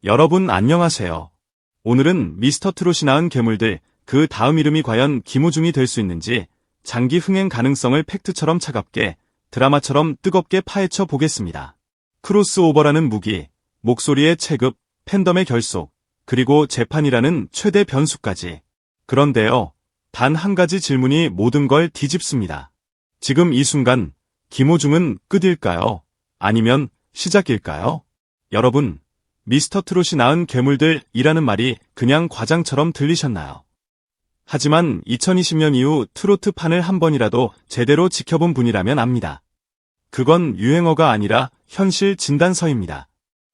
여러분 안녕하세요. 오늘은 미스터 트롯이 낳은 괴물들, 그 다음 이름이 과연 김호중이 될 수 있는지 장기 흥행 가능성을 팩트처럼 차갑게, 드라마처럼 뜨겁게 파헤쳐 보겠습니다. 크로스오버라는 무기, 목소리의 체급, 팬덤의 결속, 그리고 재판이라는 최대 변수까지. 그런데요, 단 한 가지 질문이 모든 걸 뒤집습니다. 지금 이 순간, 김호중은 끝일까요? 아니면 시작일까요? 여러분, 미스터 트롯이 낳은 괴물들이라는 말이 그냥 과장처럼 들리셨나요? 하지만 2020년 이후 트로트판을 한 번이라도 제대로 지켜본 분이라면 압니다. 그건 유행어가 아니라 현실 진단서입니다.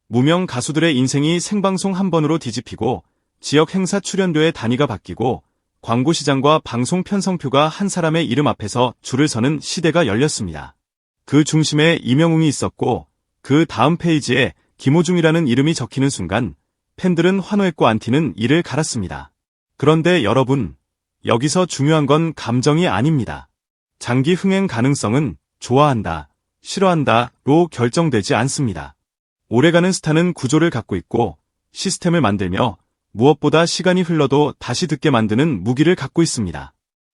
무명 가수들의 인생이 생방송 한 번으로 뒤집히고 지역 행사 출연료의 단위가 바뀌고 광고 시장과 방송 편성표가 한 사람의 이름 앞에서 줄을 서는 시대가 열렸습니다. 그 중심에 이명웅이 있었고 그 다음 페이지에 김호중이라는 이름이 적히는 순간 팬들은 환호했고 안티는 이를 갈았습니다. 그런데 여러분, 여기서 중요한 건 감정이 아닙니다. 장기 흥행 가능성은 좋아한다, 싫어한다로 결정되지 않습니다. 오래가는 스타는 구조를 갖고 있고 시스템을 만들며 무엇보다 시간이 흘러도 다시 듣게 만드는 무기를 갖고 있습니다.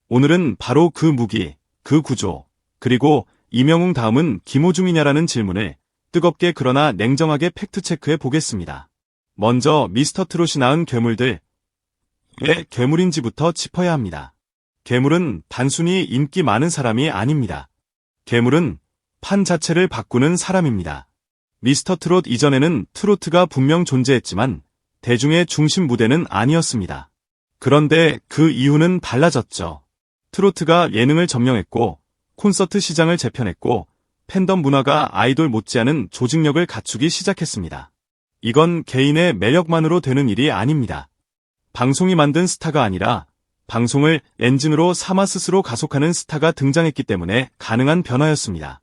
오늘은 바로 그 무기, 그 구조, 그리고 이명웅 다음은 김호중이냐라는 질문을 뜨겁게 그러나 냉정하게 팩트체크해 보겠습니다. 먼저 미스터 트롯이 낳은 괴물들. 왜 괴물인지부터 짚어야 합니다. 괴물은 단순히 인기 많은 사람이 아닙니다. 괴물은 판 자체를 바꾸는 사람입니다. 미스터 트롯 이전에는 트로트가 분명 존재했지만 대중의 중심 무대는 아니었습니다. 그런데 그 이유는 달라졌죠. 트로트가 예능을 점령했고 콘서트 시장을 재편했고 팬덤 문화가 아이돌 못지않은 조직력을 갖추기 시작했습니다. 이건 개인의 매력만으로 되는 일이 아닙니다. 방송이 만든 스타가 아니라 방송을 엔진으로 삼아 스스로 가속하는 스타가 등장했기 때문에 가능한 변화였습니다.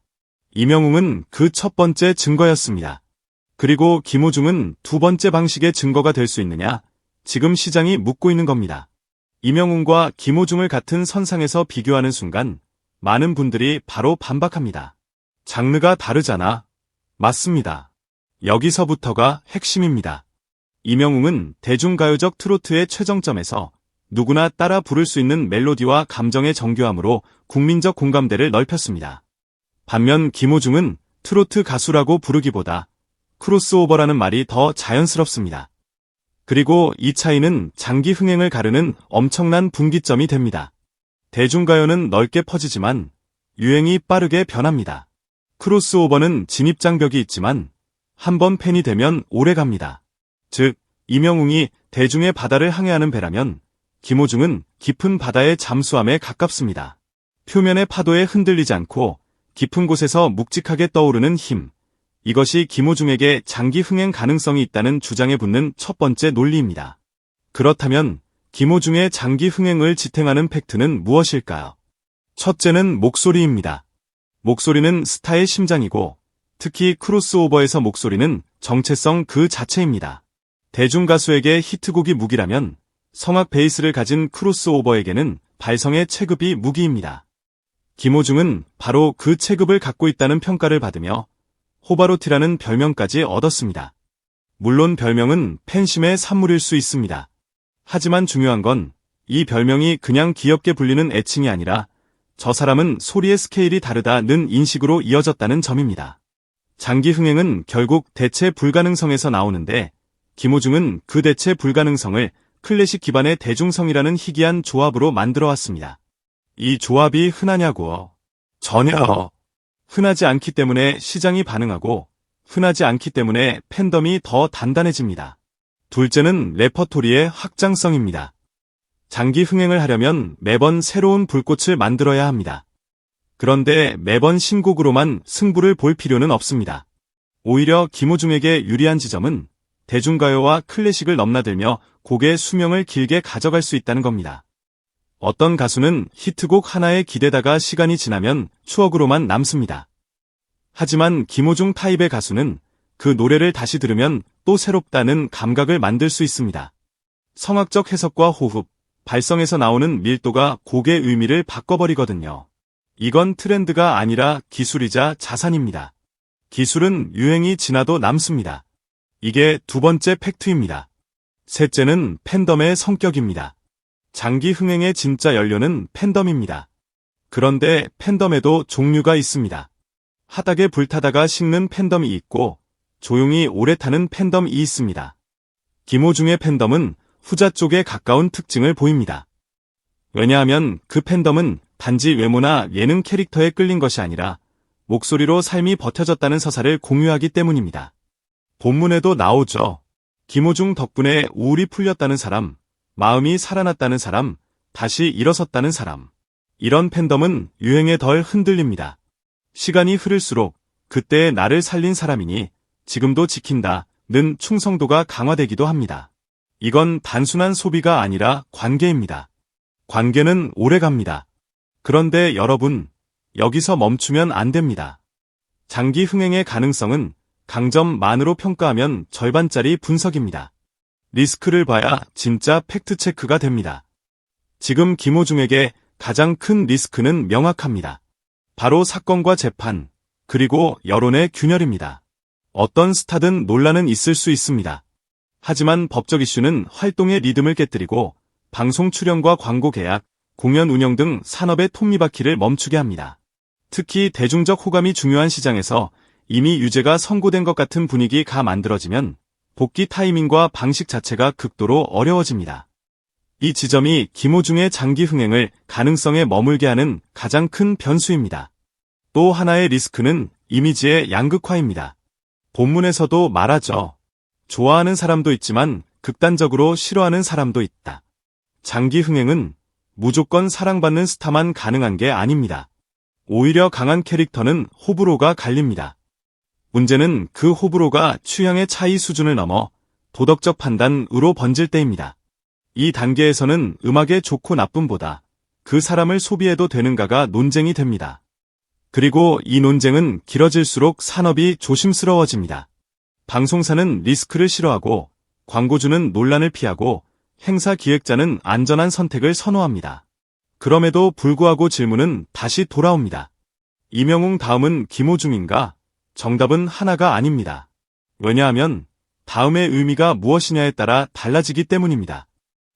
이명웅은 그 첫 번째 증거였습니다. 그리고 김호중은 두 번째 방식의 증거가 될 수 있느냐? 지금 시장이 묻고 있는 겁니다. 이명웅과 김호중을 같은 선상에서 비교하는 순간 많은 분들이 바로 반박합니다. 장르가 다르잖아. 맞습니다. 여기서부터가 핵심입니다. 이명웅은 대중가요적 트로트의 최정점에서 누구나 따라 부를 수 있는 멜로디와 감정의 정교함으로 국민적 공감대를 넓혔습니다. 반면 김호중은 트로트 가수라고 부르기보다 크로스오버라는 말이 더 자연스럽습니다. 그리고 이 차이는 장기 흥행을 가르는 엄청난 분기점이 됩니다. 대중가요는 넓게 퍼지지만 유행이 빠르게 변합니다. 크로스오버는 진입장벽이 있지만 한 번 팬이 되면 오래갑니다. 즉, 이명웅이 대중의 바다를 항해하는 배라면 김호중은 깊은 바다의 잠수함에 가깝습니다. 표면의 파도에 흔들리지 않고 깊은 곳에서 묵직하게 떠오르는 힘. 이것이 김호중에게 장기 흥행 가능성이 있다는 주장에 붙는 첫 번째 논리입니다. 그렇다면 김호중의 장기 흥행을 지탱하는 팩트는 무엇일까요? 첫째는 목소리입니다. 목소리는 스타의 심장이고 특히 크로스오버에서 목소리는 정체성 그 자체입니다. 대중가수에게 히트곡이 무기라면 성악 베이스를 가진 크로스오버에게는 발성의 체급이 무기입니다. 김호중은 바로 그 체급을 갖고 있다는 평가를 받으며 호바로티라는 별명까지 얻었습니다. 물론 별명은 팬심의 산물일 수 있습니다. 하지만 중요한 건 이 별명이 그냥 귀엽게 불리는 애칭이 아니라 저 사람은 소리의 스케일이 다르다는 인식으로 이어졌다는 점입니다. 장기 흥행은 결국 대체 불가능성에서 나오는데 김호중은 그 대체 불가능성을 클래식 기반의 대중성이라는 희귀한 조합으로 만들어왔습니다. 이 조합이 흔하냐고? 전혀. 흔하지 않기 때문에 시장이 반응하고 흔하지 않기 때문에 팬덤이 더 단단해집니다. 둘째는 레퍼토리의 확장성입니다. 장기 흥행을 하려면 매번 새로운 불꽃을 만들어야 합니다. 그런데 매번 신곡으로만 승부를 볼 필요는 없습니다. 오히려 김호중에게 유리한 지점은 대중가요와 클래식을 넘나들며 곡의 수명을 길게 가져갈 수 있다는 겁니다. 어떤 가수는 히트곡 하나에 기대다가 시간이 지나면 추억으로만 남습니다. 하지만 김호중 타입의 가수는 그 노래를 다시 들으면 또 새롭다는 감각을 만들 수 있습니다. 성악적 해석과 호흡, 발성에서 나오는 밀도가 곡의 의미를 바꿔버리거든요. 이건 트렌드가 아니라 기술이자 자산입니다. 기술은 유행이 지나도 남습니다. 이게 두 번째 팩트입니다. 셋째는 팬덤의 성격입니다. 장기 흥행의 진짜 연료는 팬덤입니다. 그런데 팬덤에도 종류가 있습니다. 하닥에 불타다가 식는 팬덤이 있고 조용히 오래 타는 팬덤이 있습니다. 김호중의 팬덤은 후자 쪽에 가까운 특징을 보입니다. 왜냐하면 그 팬덤은 단지 외모나 예능 캐릭터에 끌린 것이 아니라 목소리로 삶이 버텨졌다는 서사를 공유하기 때문입니다. 본문에도 나오죠. 김호중 덕분에 우울이 풀렸다는 사람, 마음이 살아났다는 사람, 다시 일어섰다는 사람. 이런 팬덤은 유행에 덜 흔들립니다. 시간이 흐를수록 그때의 나를 살린 사람이니 지금도 지킨다는 충성도가 강화되기도 합니다. 이건 단순한 소비가 아니라 관계입니다. 관계는 오래갑니다. 그런데 여러분, 여기서 멈추면 안 됩니다. 장기 흥행의 가능성은 강점만으로 평가하면 절반짜리 분석입니다. 리스크를 봐야 진짜 팩트체크가 됩니다. 지금 김호중에게 가장 큰 리스크는 명확합니다. 바로 사건과 재판, 그리고 여론의 균열입니다. 어떤 스타든 논란은 있을 수 있습니다. 하지만 법적 이슈는 활동의 리듬을 깨뜨리고 방송 출연과 광고 계약, 공연 운영 등 산업의 톱니바퀴를 멈추게 합니다. 특히 대중적 호감이 중요한 시장에서 이미 유죄가 선고된 것 같은 분위기가 만들어지면 복귀 타이밍과 방식 자체가 극도로 어려워집니다. 이 지점이 김호중의 장기 흥행을 가능성에 머물게 하는 가장 큰 변수입니다. 또 하나의 리스크는 이미지의 양극화입니다. 본문에서도 말하죠. 좋아하는 사람도 있지만 극단적으로 싫어하는 사람도 있다. 장기 흥행은 무조건 사랑받는 스타만 가능한 게 아닙니다. 오히려 강한 캐릭터는 호불호가 갈립니다. 문제는 그 호불호가 취향의 차이 수준을 넘어 도덕적 판단으로 번질 때입니다. 이 단계에서는 음악의 좋고 나쁨보다 그 사람을 소비해도 되는가가 논쟁이 됩니다. 그리고 이 논쟁은 길어질수록 산업이 조심스러워집니다. 방송사는 리스크를 싫어하고 광고주는 논란을 피하고 행사 기획자는 안전한 선택을 선호합니다. 그럼에도 불구하고 질문은 다시 돌아옵니다. 이명웅 다음은 김호중인가? 정답은 하나가 아닙니다. 왜냐하면 다음의 의미가 무엇이냐에 따라 달라지기 때문입니다.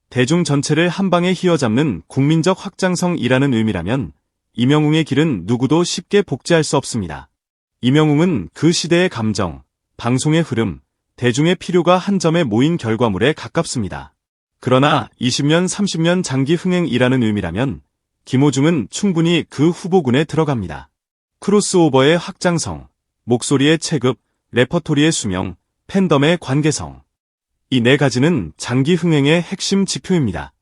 대중 전체를 한 방에 휘어잡는 국민적 확장성이라는 의미라면 이명웅의 길은 누구도 쉽게 복제할 수 없습니다. 이명웅은 그 시대의 감정, 방송의 흐름, 대중의 필요가 한 점에 모인 결과물에 가깝습니다. 그러나 20년, 30년 장기 흥행이라는 의미라면 김호중은 충분히 그 후보군에 들어갑니다. 크로스오버의 확장성, 목소리의 체급, 레퍼토리의 수명, 팬덤의 관계성. 이 네 가지는 장기 흥행의 핵심 지표입니다.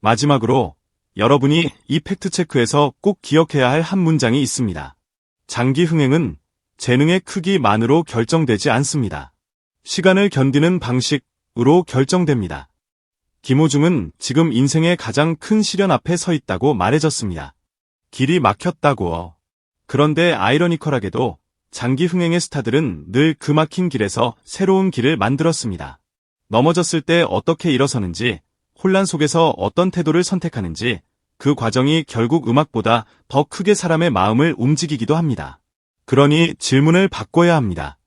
마지막으로 여러분이 이 팩트체크에서 꼭 기억해야 할 한 문장이 있습니다. 장기 흥행은 재능의 크기만으로 결정되지 않습니다. 시간을 견디는 방식으로 결정됩니다. 김호중은 지금 인생의 가장 큰 시련 앞에 서 있다고 말해졌습니다. 길이 막혔다고. 그런데 아이러니컬하게도 장기 흥행의 스타들은 늘 그 막힌 길에서 새로운 길을 만들었습니다. 넘어졌을 때 어떻게 일어서는지, 혼란 속에서 어떤 태도를 선택하는지, 그 과정이 결국 음악보다 더 크게 사람의 마음을 움직이기도 합니다. 그러니 질문을 바꿔야 합니다.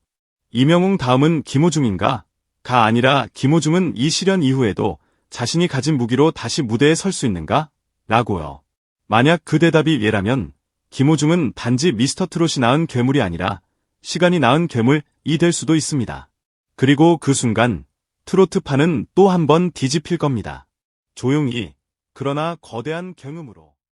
이명웅 다음은 김호중인가? 가 아니라 김호중은 이 시련 이후에도 자신이 가진 무기로 다시 무대에 설 수 있는가? 라고요. 만약 그 대답이 예라면 김호중은 단지 미스터트롯이 낳은 괴물이 아니라 시간이 낳은 괴물이 될 수도 있습니다. 그리고 그 순간 트로트판은 또 한 번 뒤집힐 겁니다. 조용히, 그러나 거대한 경음으로.